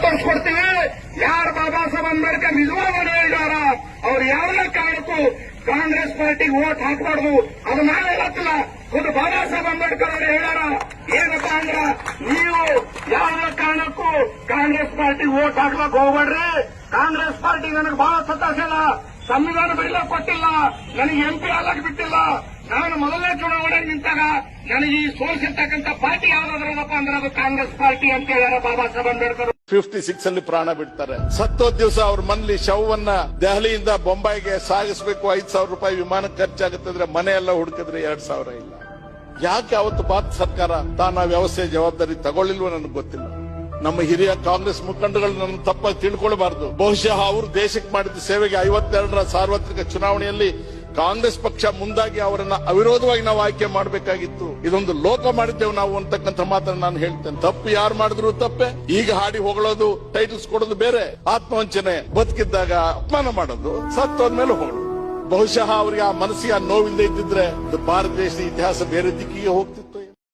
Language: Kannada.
ತೋರಿಸ್ಕೊಡ್ತೀವಿ. ಯಾರು ಬಾಬಾ ಸಾಹೇಬ್ ಅಂಬೇಡ್ಕರ್ ನಿಜವಾದ ಹೇಳಿದಾರ ಅವ್ರು ಯಾವುದೇ ಕಾರಣಕ್ಕೂ ಕಾಂಗ್ರೆಸ್ ಪಾರ್ಟಿಗೆ ವೋಟ್ ಹಾಕಬಾರ್ದು. ಅದು ನಾನು ಹೇಳತ್ತಿಲ್ಲ, ಖುದ್ದು ಬಾಬಾ ಸಾಹೇಬ್ ಅಂಬೇಡ್ಕರ್ ಅವರು ಹೇಳ್ಯಾರ. ಏನಪ್ಪಾ ಅಂದ್ರ ನೀವು ಯಾವುದೇ ಕಾರಣಕ್ಕೂ ಕಾಂಗ್ರೆಸ್ ಪಾರ್ಟಿಗೆ ವೋಟ್ ಹಾಕ್ಲಕ್ ಹೋಗ್ಬೇಡ್ರಿ. ಕಾಂಗ್ರೆಸ್ ಪಾರ್ಟಿ ನನಗೆ ಬಹಳ ಸತಾಸಿಲ್ಲ, ಸಂವಿಧಾನ ಬಿಡ್ಲಕ್ ಕೊಟ್ಟಿಲ್ಲ, ನನಗೆ MP ಆಗಕ್ ಬಿಟ್ಟಿಲ್ಲ. ನಾನು ಮೊದಲನೇ ಚುನಾವಣೆಗೆ ನಿಂತಾಗ ನನಗೆ ಈ ಸೋಲಿಸಿರ್ತಕ್ಕಂಥ ಪಾರ್ಟಿ ಯಾವ್ದಾದ್ರಪ್ಪ ಅಂದ್ರೆ ಅದು ಕಾಂಗ್ರೆಸ್ ಪಾರ್ಟಿ ಅಂತ ಹೇಳ್ಯಾರ ಬಾಬಾ ಸಾಹೇಬ್ ಅಂಬೇಡ್ಕರ್. 56 ಅಲ್ಲಿ ಪ್ರಾಣ ಬಿಡ್ತಾರೆ. ಸತ್ತೋದ್ ದಿವಸ ಅವ್ರ ಮನೇಲಿ ಶವವನ್ನ ದೆಹಲಿಯಿಂದ ಬೊಂಬಾಯಿಗೆ ಸಾಗಿಸಬೇಕು. 5,000 ರೂಪಾಯಿ ವಿಮಾನ ಖರ್ಚಾಗುತ್ತಂದ್ರೆ ಮನೆ ಎಲ್ಲ ಹುಡುಕಿದ್ರೆ 2,000 ಇಲ್ಲ. ಯಾಕೆ ಅವತ್ತು ಭಾರತ ಸರ್ಕಾರ ತಾನು ಆ ವ್ಯವಸ್ಥೆ ಜವಾಬ್ದಾರಿ ತಗೊಳ್ಳಿಲ್ವೋ ನನಗೆ ಗೊತ್ತಿಲ್ಲ. ನಮ್ಮ ಹಿರಿಯ ಕಾಂಗ್ರೆಸ್ ಮುಖಂಡಗಳು ನನ್ನ ತಪ್ಪಾಗಿ ತಿಳ್ಕೊಳ್ಬಾರ್ದು. ಬಹುಶಃ ಅವರು ದೇಶಕ್ಕೆ ಮಾಡಿದ ಸೇವೆಗೆ 52ರ ಸಾರ್ವತ್ರಿಕ ಚುನಾವಣೆಯಲ್ಲಿ ಕಾಂಗ್ರೆಸ್ ಪಕ್ಷ ಮುಂದಾಗಿ ಅವರನ್ನ ಅವಿರೋಧವಾಗಿ ನಾವು ಆಯ್ಕೆ ಮಾಡಬೇಕಾಗಿತ್ತು. ಇದೊಂದು ಲೋಕ ಮಾಡಿದ್ದೇವೆ ನಾವು ಅಂತಕ್ಕಂಥ ಮಾತನ್ನು ನಾನು ಹೇಳ್ತೇನೆ. ತಪ್ಪು ಯಾರು ಮಾಡಿದ್ರು ತಪ್ಪೆ. ಈಗ ಹಾಡಿ ಹೊಗಳೋದು, ಟೈಟಲ್ಸ್ ಕೊಡೋದು ಬೇರೆ, ಆತ್ಮವಂಚನೆ. ಬದುಕಿದ್ದಾಗ ಅಪಮಾನ ಮಾಡೋದು, ಸತ್ತೋದ್ಮೇಲೆ ಹೊಗಳೋದು. ಬಹುಶಃ ಅವರಿಗೆ ಆ ಮನಸ್ಸಿಗೆ ನೋವಿಲ್ಲದೆ ಇದ್ದಿದ್ರೆ ಭಾರತ ದೇಶದ ಇತಿಹಾಸ ಬೇರೆ ದಿಕ್ಕಿಗೆ ಹೋಗ್ತಿತ್ತು.